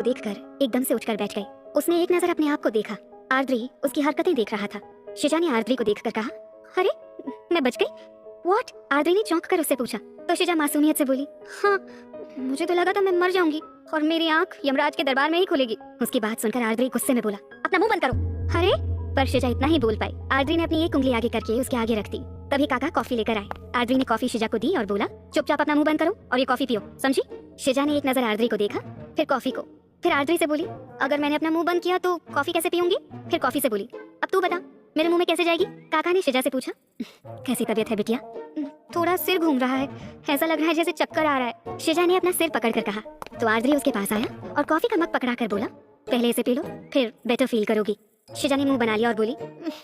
देखकर एकदम से उठकर बैठ गई। उसने एक नजर अपने आप को देखा। आर्द्री उसकी हरकतें देख रहा था। शिजा ने आर्द्री को देखकर कहा, अरे मैं बच गई। व्हाट? आर्द्री ने चौंक कर उससे पूछा। तो शिजा मासूमियत से बोली, हाँ मुझे तो लगा था मैं मर जाऊंगी और मेरी आंख यमराज के दरबार में ही खुलेगी। उसकी बात सुनकर आर्द्री गुस्से में बोला, अपना मुंह बंद करो। अरे पर शिजा इतना ही बोल पाई। आर्द्री ने अपनी एक उंगली आगे करके उसके आगे रख दी। तभी काका कॉफी लेकर आए। आर्द्री ने कॉफी शिजा को दी और बोला, चुपचाप अपना मुंह बंद करो और ये कॉफी पियो, समझी? शिजा ने एक नजर आर्द्री को देखा, फिर कॉफी को। फिर आर्द्री से बोली, अगर मैंने अपना मुंह बंद किया तो कॉफी कैसे पीऊंगी? फिर कॉफी से बोली, अब तू बता मेरे मुंह में कैसे जाएगी? काका ने शिजा से पूछा, कैसी तबीयत है बिटिया? थोड़ा सिर घूम रहा है, ऐसा लग रहा है जैसे चक्कर आ रहा है। शिजा ने अपना सिर पकड़कर कहा। तो आर्द्री उसके पास आया और कॉफी का मग पकड़ाकर बोला, पहले इसे पी लो, फिर बेटर फील करोगी। शिजा ने मुंह बना लिया और बोली,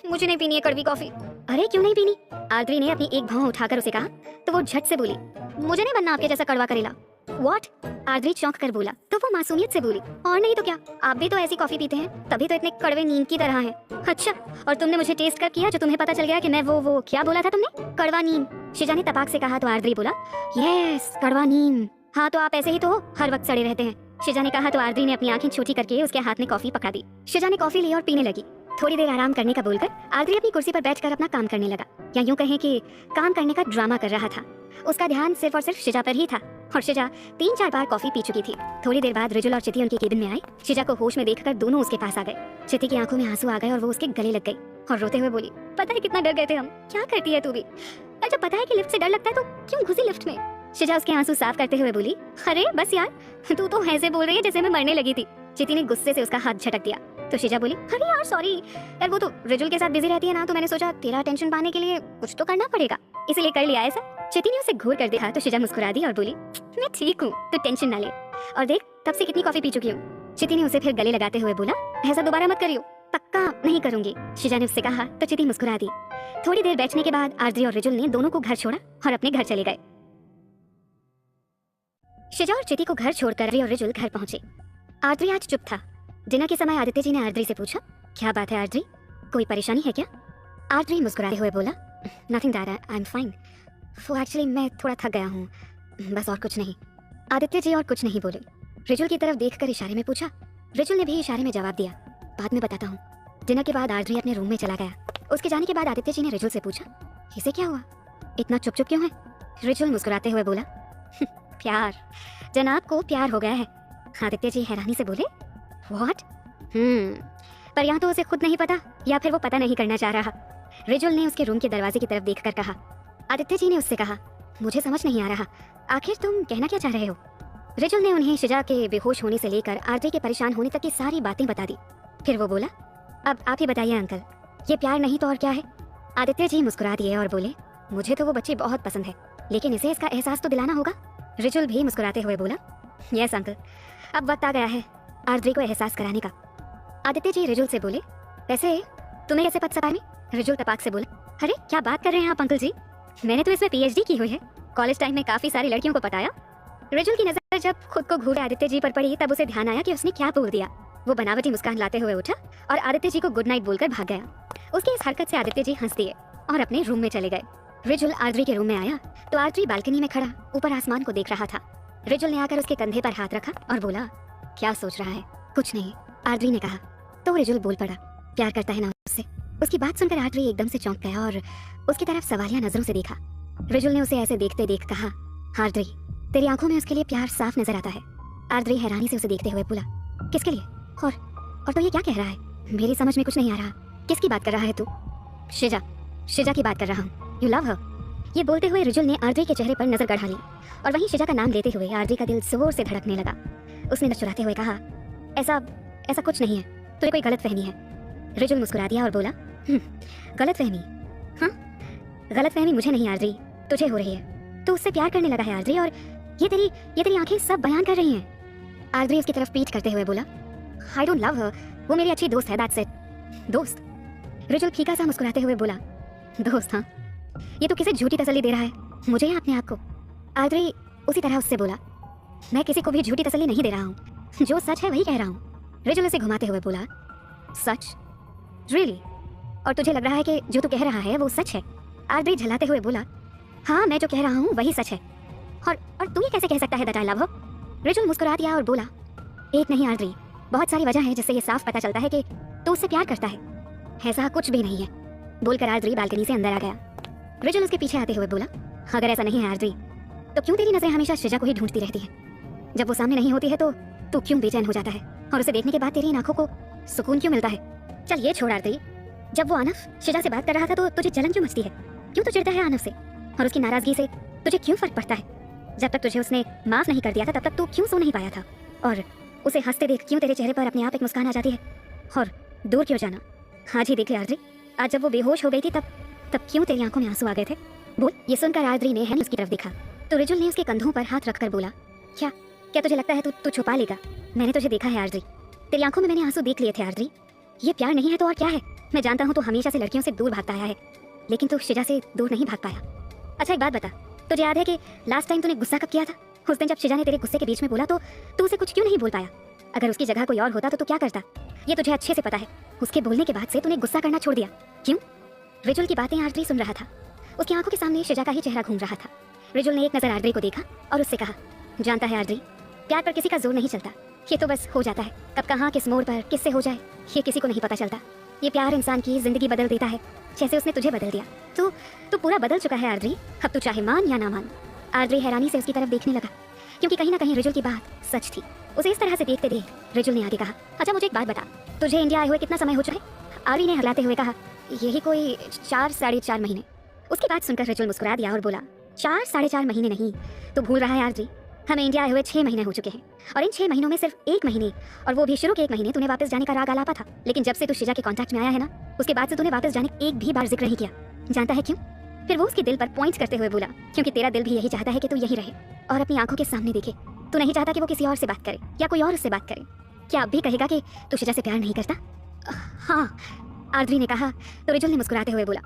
मुझे नहीं पीनी है कड़वी कॉफी। अरे क्यों नहीं पीनी? आर्द्री ने अपनी एक भौं उठाकर उसे कहा। तो वो झट से बोली, मुझे नहीं बनना आपके जैसा कड़वा करेला। व्हाट? आर्द्री चौंक कर बोला। तो वो मासूमियत से बोली, और नहीं तो क्या, आप भी तो ऐसी कॉफी पीते हैं, तभी तो इतने कड़वे नींद की तरह हैं। अच्छा, और तुमने मुझे टेस्ट कर किया जो तुम्हें पता चल गया कि मैं वो क्या बोला था तुमने? कड़वा नींद। शिजा ने तपाक से कहा। तो आर्द्री बोला, यस कड़वा नींद। हाँ तो आप ऐसे ही तो हो, हर वक्त सड़े रहते हैं। शिजा ने कहा। तो आर्द्री ने अपनी आंखें छोटी करके उसके हाथ में कॉफी पकड़ा दी। शिजा ने कॉफी ली और पीने लगी। थोड़ी देर आराम करने का बोलकर आर्द्री अपनी कुर्सी पर बैठकर अपना काम करने लगा, या यूं कहें कि काम करने का ड्रामा कर रहा था। उसका ध्यान सिर्फ और सिर्फ शिजा पर ही था और शिजा 3-4 बार कॉफी पी चुकी थी। थोड़ी देर बाद रिजुल और चिति उनके केबिन में आए। शिजा को होश में देखकर दोनों उसके पास आ गए। चिति की आंखों में आंसू आ गए और वो उसके गले लग गई और रोते हुए बोली, पता है कितना डर गए थे हम, क्या करती है तू भी? और जब पता है कि लिफ्ट से डर लगता है तो क्यों घुसी लिफ्ट में? शिजा उसके आंसू साफ करते हुए बोली, अरे बस यार, तू तो ऐसे बोल रही है जैसे मैं मरने लगी थी। चिति ने गुस्से से उसका हाथ झटक दिया। तो शिजा बोली, अरे यार सॉरी यार, वो तो रिजुल के साथ बिजी रहती है ना, तो मैंने सोचा तेरा अटेंशन पाने के लिए कुछ तो करना पड़ेगा, इसीलिए कर लिया ऐसा। चिति ने उसे घूर कर देखा तो शिजा मुस्कुरा दी और बोली, मैं ठीक हूँ, तो टेंशन ना ले, और देख तब से कितनी कॉफी पी चुकी हूँ। चिति ने उसे फिर गले लगाते हुए बोला, ऐसा दोबारा मत करियो। पक्का नहीं करूंगी, शिजा ने उससे कहा। तो चिति मुस्कुरा दी। थोड़ी देर बैठने के बाद आर्द्री और रिजुल ने दोनों को घर छोड़ा और अपने घर चले गए। शिजा और चिति को घर छोड़कर आर्द्री और रिजुल घर पहुंचे। आर्द्री आज चुप था। डिनर के समय आदित्य जी ने आर्द्री से पूछा, क्या बात है आर्द्री, कोई परेशानी है क्या? आर्द्री मुस्कुराते हुए बोला, nothing dad, I am fine. वो एक्चुअली मैं थोड़ा थक गया हूँ, बस और कुछ नहीं। आदित्य जी और कुछ नहीं बोले। रिजुल की तरफ देखकर इशारे में पूछा। रिजुल ने भी इशारे में जवाब दिया, बाद में बताता हूँ। डिनर के बाद आर्द्री अपने रूम में चला गया। उसके जाने के बाद आदित्य जी ने रिजुल से पूछा, इसे क्या हुआ, इतना चुप चुप क्यों है? रिजुल मुस्कुराते हुए बोला, प्यार, जनाब को प्यार हो गया है। आदित्य जी हैरानी से बोले, व्हाट? पर यहाँ तो उसे खुद नहीं पता, या फिर वो पता नहीं करना चाह रहा। रिजुल ने उसके रूम के दरवाजे की तरफ देखकर कहा। आदित्य जी ने उससे कहा, मुझे समझ नहीं आ रहा, आखिर तुम कहना क्या चाह रहे हो? रिजुल ने उन्हें शिजा के बेहोश होने से लेकर आर्द्री के परेशान होने तक की सारी बातें बता दी। फिर वो बोला, अब आप ही बताइए अंकल, ये प्यार नहीं तो और क्या है? आदित्य जी मुस्कुरा दिए और बोले, मुझे तो वो बच्ची बहुत पसंद है, लेकिन इसे इसका एहसास तो दिलाना होगा। रिजुल भी मुस्कुराते हुए बोला, यस अंकल, अब वक्त आ गया है आर्द्री को एहसास कराने का। आदित्य जी रिजुल से बोले, वैसे तुम्हें कैसे पता में? रिजुल तपाक से बोला, अरे क्या बात कर रहे हैं आप अंकल जी, मैंने तो इसमें पीएचडी की हुई है, कॉलेज टाइम में काफी सारी लड़कियों को पटाया। रिजुल की नजर जब खुद को घूरे आदित्य जी पर पड़ी तब उसे ध्यान आया कि उसने क्या बोल दिया। वो बनावटी मुस्कान लाते हुए उठा और आदित्य जी को गुड नाइट बोलकर भाग गया। उसकी इस हरकत से आदित्य जी हंस दिए और अपने रूम में चले गए। रिजुल आर्द्री के रूम में आया तो आर्द्री बालकनी में खड़ा ऊपर आसमान को देख रहा था। रिजुल ने आकर उसके कंधे पर हाथ रखा और बोला, क्या सोच रहा है? कुछ नहीं, आर्द्री ने कहा। तो रिजुल बोल पड़ा, प्यार करता है ना उससे? उसकी बात सुनकर आर्द्री एकदम से चौंक गया और उसकी तरफ सवालिया नजरों से देखा। रिजुल ने उसे ऐसे देखते देख कहा, आर्द्री तेरी आंखों में उसके लिए प्यार साफ नजर आता है। आर्द्री हैरानी से उसे देखते हुए बोला, किसके लिए? और तो ये क्या कह रहा है? मेरी समझ में कुछ नहीं आ रहा, किसकी बात कर रहा है तू? शिजा की बात कर रहा हूँ, यू लव हर। ये बोलते हुए रिजुल ने आर्द्री के चेहरे पर नजर गड़ा ली और वहीं शिजा का नाम लेते हुए आर्द्री का दिल जोर से धड़कने लगा। उसने नच चुराते हुए कहा, ऐसा कुछ नहीं है, तुझे कोई गलतफहमी है। रिजुल मुस्कुरा दिया और बोला, गलतफहमी? हाँ, गलतफहमी मुझे नहीं आर्द्री, तुझे हो रही है। तू उससे प्यार करने लगा है आर्द्री, और ये तेरी आंखें सब बयान कर रही हैं। आर्द्री उसकी तरफ पीठ करते हुए बोला, आई डोंट लव हर, वो मेरी अच्छी दोस्त है, दैट्स इट। दोस्त? रिजुल फीका सा मुस्कुराते हुए बोला, दोस्त? हाँ, ये तो किसे झूठी तसल्ली दे रहा है, मुझे या अपने आप को? आर्द्री उसी तरह उससे बोला, मैं किसी को भी झूठी तसल्ली नहीं दे रहा हूँ, जो सच है वही कह रहा हूँ। रिजुल उसे घुमाते हुए बोला, सच? रियली? और तुझे लग रहा है कि जो तू कह रहा है वो सच है? आर्द्री झल्लाते हुए बोला, हाँ मैं जो कह रहा हूँ वही सच है। और तू ये कैसे कह सकता है दैट आई लव हर? रिजुल मुस्कुरा दिया और बोला, एक नहीं आर्द्री, बहुत सारी वजह है जिससे ये साफ पता चलता है कि तू उससे प्यार करता है। ऐसा कुछ भी नहीं है, बोलकर आर्द्री बालकनी से अंदर आ गया। रिजुल उसके पीछे आते हुए बोला, अगर ऐसा नहीं है आर्द्री, तो क्यों तेरी नजरें हमेशा शिजा को ही ढूंढती रहती है? जब वो सामने नहीं होती है तो तू क्यों बेचैन हो जाता है, और उसे देखने के बाद तेरी इन आंखों को सुकून क्यों मिलता है? चल ये छोड़ आर्द्री, जब वो आनफ शिजा से बात कर रहा था तो तुझे जलन क्यों मचती है? क्यों तू चिढ़ता है आनफ से, और उसकी नाराजगी से तुझे क्यों फर्क पड़ता है? जब तक तुझे उसने माफ नहीं कर दिया था तब तक तू क्यों सो नहीं पाया था? और उसे हंसते देख क्यों तेरे चेहरे पर अपने आप एक मुस्कान आ जाती है? और दूर क्यों जाना? आज ही देख ले आर्द्री, आज जब वो बेहोश हो गई थी तब क्यों तेरी आंखों में आंसू आ गए थे? बोल। ये सुनकर आर्द्री ने हैनी उसकी तरफ देखा तो रिजुल ने उसके कंधों पर हाथ रखकर बोला, क्या तुझे लगता है तू छुपा लेगा? मैंने तुझे देखा है आर्द्री, तेरी आंखों में मैंने आंसू देख लिए थे आर्द्री। ये प्यार नहीं है तो और क्या है? मैं जानता हूँ तू हमेशा से लड़कियों से दूर भागता आया है, लेकिन तू शिजा से दूर नहीं भाग पाया। अच्छा एक बात बता, तुझे याद है कि लास्ट टाइम तूने गुस्सा कब किया था? उस दिन जब शिजा ने तेरे गुस्से के बीच में बोला तो तू उसे कुछ क्यों नहीं बोल पाया? अगर उसकी जगह कोई और होता तो तू क्या करता? ये तुझे अच्छे से पता है। उसके बोलने के बाद से तूने गुस्सा करना छोड़ दिया, क्यों? रिजुल की बातें आर्द्री सुन रहा था, उसकी आंखों के सामने शिजा का ही चेहरा घूम रहा था। रिजुल ने एक नजर आर्द्री को देखा और उससे कहा, जानता है आर्द्री, प्यार पर किसी का जोर नहीं चलता, ये तो बस हो जाता है। कब कहाँ किस मोड़ पर किससे हो जाए ये किसी को नहीं पता चलता। ये प्यार इंसान की जिंदगी बदल देता है, जैसे उसने तुझे बदल दिया। तू पूरा बदल चुका है आर्द्री, अब तू चाहे मान या ना मान। आर्द्री हैरानी से उसकी तरफ देखने लगा, क्योंकि कहीं ना कहीं रिजुल की बात सच थी। उसे इस तरह से देखते देख रिजुल ने आगे कहा, अच्छा मुझे एक बात बता, तुझे इंडिया आए हुए कितना समय हो चुका है? आर्द्री ने हलाते हुए कहा, यही कोई 4-4.5 महीने। उसकी बात सुनकर रिजुल मुस्कुरा दिया और बोला, 4-4.5 महीने नहीं, तो भूल रहा है आर्द्री, हमें इंडिया आए हुए 6 महीने हो चुके हैं, और इन 6 महीनों में सिर्फ 1 महीने, और वो भी शुरू के 1 महीने तूने वापस जाने का राग आलापा था। लेकिन जब से तू शिजा के कांटेक्ट में आया है ना, उसके बाद से तूने वापस जाने एक भी बार जिक्र नहीं किया। जानता है क्यों? फिर वो उसके दिल पर पॉइंट करते हुए बोला, क्योंकि तेरा दिल भी यही चाहता है कि तू यही रहे और अपनी आंखों के सामने देखे। तू नहीं चाहता कि वो किसी और से बात करे या कोई और उससे बात करे। क्या अब भी कहेगा कि तू शिजा से प्यार नहीं करता? हाँ, आर्द्री ने कहा तो रिजुल ने मुस्कुराते हुए बोला,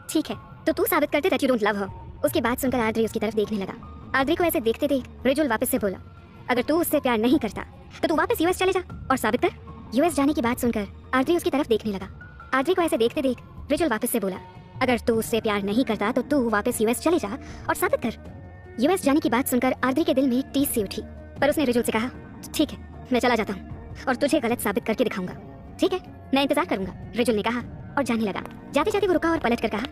ठीक है, तो तू साबित करते दैट यू डोंट लव हर। उसकी बात सुनकर आर्द्री उसकी तरफ देखने लगा। आर्द्री को ऐसे देखते देख रिजुल वापस से बोला, अगर तू उससे प्यार नहीं करता तो तू वापस यूएस चले जा और साबित कर। यूएस जाने की बात सुनकर आर्द्री उसकी तरफ देखने लगा। आर्द्री को ऐसे देखते देख रिजुल वापस से बोला, अगर तू उससे प्यार नहीं करता तो तू वापस यूएस चले जा और साबित कर। यूएस जाने की बात सुनकर आर्द्री के दिल में एक टीस सी उठी, पर उसने रिजुल से कहा, ठीक है, मैं चला जाता हूँ और तुझे गलत साबित करके दिखाऊंगा। ठीक है, मैं इंतजार करूंगा, रिजुल ने कहा और जाने लगा। जाते जाते वो रुका और पलट कर कहा,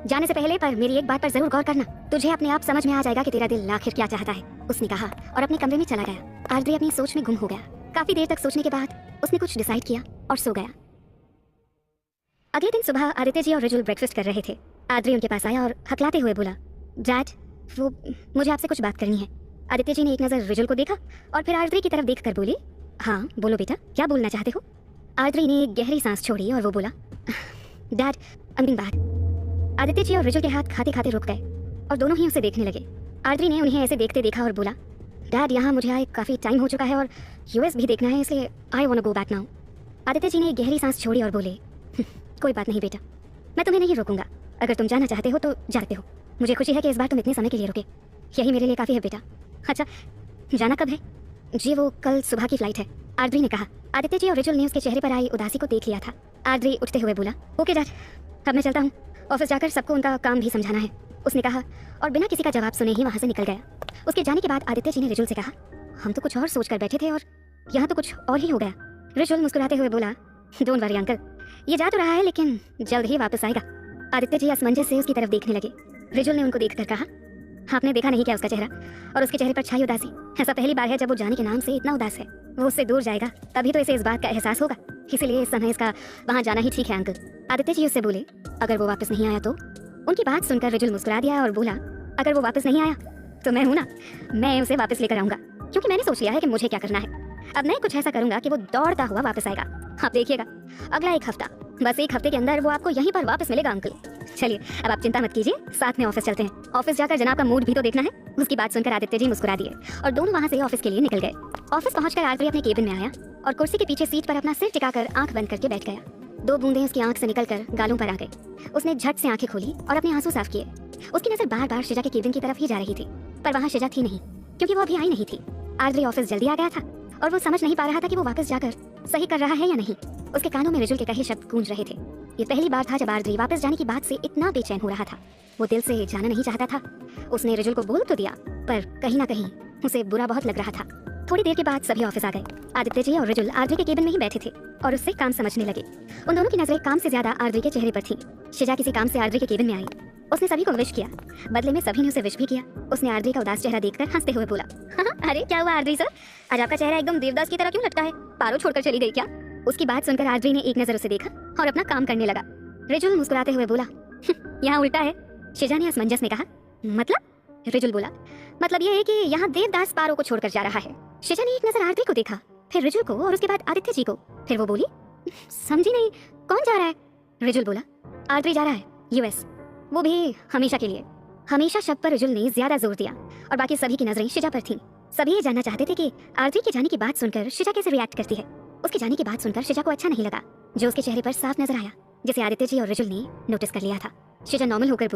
जाने से पहले पर मेरी एक बात पर जरूर गौर करना, तुझे अपने आप समझ में आ जाएगा कि तेरा दिल आखिर क्या चाहता है, उसने कहा और अपने कमरे में चला गया। आर्द्री अपनी सोच में गुम हो गया। काफी देर तक सोचने के बाद उसने कुछ डिसाइड किया और सो गया। अगले दिन सुबह आदित्य जी और रिजुल ब्रेकफास्ट कर रहे थे। आर्द्री उनके पास आया और हकलाते हुए बोला, डैड, वो मुझे आपसे कुछ बात करनी है। आदित्य जी ने एक नज़र रिजुल को देखा और फिर आर्द्री की तरफ देखकर बोली, हाँ बोलो बेटा, क्या बोलना चाहते हो? आर्द्री ने एक गहरी सांस छोड़ी और वो बोला, डैड, अमीन बात। आदित्य जी और रिजुल के हाथ खाते खाते रुक गए और दोनों ही उसे देखने लगे। आर्द्री ने उन्हें ऐसे देखते देखा और बोला, डैड, यहाँ मुझे आए काफ़ी टाइम हो चुका है और यूएस भी देखना है, इसलिए I want to go back now. Aditya ji ने एक गहरी सांस छोड़ी और बोले, कोई बात नहीं बेटा, मैं तुम्हें नहीं रोकूंगा। अगर तुम जाना चाहते हो तो जाते हो। मुझे खुशी है कि इस बार तुम इतने समय के लिए रुके, यही मेरे लिए काफ़ी है बेटा। अच्छा, जाना कब है? जी वो कल सुबह की फ्लाइट है, आर्द्री ने कहा। आदित्य जी और रिजुल ने उसके चेहरे पर आई उदासी को देख लिया था। आर्द्री उठते हुए बोला, ओके डैड, अब मैं चलता हूँ, ऑफिस जाकर सबको उनका काम भी समझाना है, उसने कहा और बिना किसी का जवाब सुने ही वहाँ से निकल गया। उसके जाने के बाद आदित्य जी ने रिजुल से कहा, हम तो कुछ और सोच कर बैठे थे और यहाँ तो कुछ और ही हो गया। रिजुल मुस्कुराते हुए बोला, डोंट वरी अंकल, ये जा तो रहा है लेकिन जल्द ही वापस आएगा। आदित्य जी असमंजस से उसकी तरफ देखने लगे। रिजुल ने उनको देखकर कहा, आपने देखा नहीं क्या उसका चेहरा और उसके चेहरे पर छाई उदासी? ऐसा पहली बार है जब वो जाने के नाम से इतना उदास है। वो उससे दूर जाएगा तभी तो इसे इस बात का एहसास होगा, इसीलिए इस समय इसका वहाँ जाना ही ठीक है अंकल। आदित्य जी उससे बोले, अगर वो वापस नहीं आया तो? उनकी बात सुनकर रिजुल मुस्कुरा दिया और बोला, अगर वो वापस नहीं आया तो मैं हूँ ना, मैं उसे वापस लेकर आऊंगा, क्योंकि मैंने सोच लिया है कि मुझे क्या करना है। अब मैं कुछ ऐसा करूंगा कि वो दौड़ता हुआ वापस आएगा, आप देखिएगा। अगला 1 हफ्ता, बस 1 हफ्ते के अंदर वो आपको यहीं पर वापस मिलेगा अंकल। चलिए अब आप चिंता मत कीजिए, साथ में ऑफिस चलते हैं। ऑफिस जाकर जनाब का मूड भी तो देखना है। उसकी बात सुनकर आदित्य जी मुस्कुरा दिए और दोनों वहाँ से ऑफिस के लिए निकल गए। ऑफिस पहुंचकर आर्द्री अपने केबिन में आया और कुर्सी के पीछे सीट पर अपना सिर टिकाकर आंख बंद करके बैठ गया। 2 बूंदें उसकी आंख से निकलकर गालों पर आ गई। उसने झट से आंखें खोली और अपने आंसू साफ किए। उसकी नजर बार बार शिजा के केबिन की तरफ ही जा रही थी, पर वहाँ शिजा थी नहीं, क्योंकि वो अभी आई नहीं थी। आर्द्री ऑफिस जल्दी आ गया था और वो समझ नहीं पा रहा था कि वो वापस जाकर सही कर रहा है या नहीं। उसके कानों में रिजुल के कहे शब्द गूंज रहे थे। ये पहली बार था जब आर्द्री वापस जाने की बात से इतना बेचैन हो रहा था। वो दिल से जाना नहीं चाहता था। उसने रिजुल को बोल तो दिया, पर कहीं ना कहीं उसे बुरा बहुत लग रहा था। थोड़ी देर के बाद सभी ऑफिस आ गए। आदित्य जी और रिजुल आरती के केबिन में ही बैठे थे और उससे काम समझने लगे। उन दोनों की नजरें काम से ज्यादा आरती के चेहरे पर थीं। शिजा किसी काम से आरती के केबिन में आई। उसने सभी को विश किया, बदले में सभी ने उसे विश भी किया। उसने आरती का उदास चेहरा देखकर हंसते हुए बोला, अरे क्या हुआ आरती सर, आज आपका चेहरा एकदम देवदास की तरह क्यों लटका है? पारो छोड़कर चली गई क्या? उसकी बात सुनकर आरती ने एक नजर उसे देखा और अपना काम करने लगा। रिजुल मुस्कुराते हुए बोला, यहाँ उल्टा है। शिजा ने असमंजस में कहा, मतलब? रिजुल बोला, मतलब ये है कि यहाँ देवदास पारो को छोड़कर जा रहा है। शिजा ने एक नजर आरती को देखा, फिर रिजुल को और उसके बाद आदित्य जी को। फिर वो बोली, समझी नहीं, कौन जा रहा है? रिजुल बोला, आरती जा रहा है यूएस, वो भी हमेशा के लिए। हमेशा शब्द पर रिजुल ने ज्यादा जोर दिया और बाकी सभी की नजरें शिजा पर थीं। सभी ये जानना चाहते थे कि आरती के जाने की बात सुनकर शिजा कैसे रिएक्ट करती है। उसके जाने की बात सुनकर शिजा को अच्छा नहीं लगा, जो उसके चेहरे पर साफ नजर आया, जिसे आदित्य जी और रिजुल ने नोटिस कर लिया था। शिजा नॉर्मल होकर